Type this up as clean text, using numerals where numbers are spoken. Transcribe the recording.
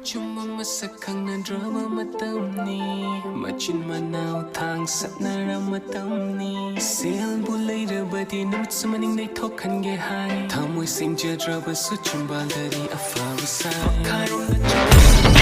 ชั่วโมงมาสักครั้งนั้นรอมาเติมนี้มาชินมะนาวทางสักนารามาเติมนี้เสียงบุหรี่ระเบิดที่นุ่มสมันยังได้ทกขันเกหายทำให้สิ่งเจอระเบิดสุดชุมบาลเดรีอัฟลาวิสัย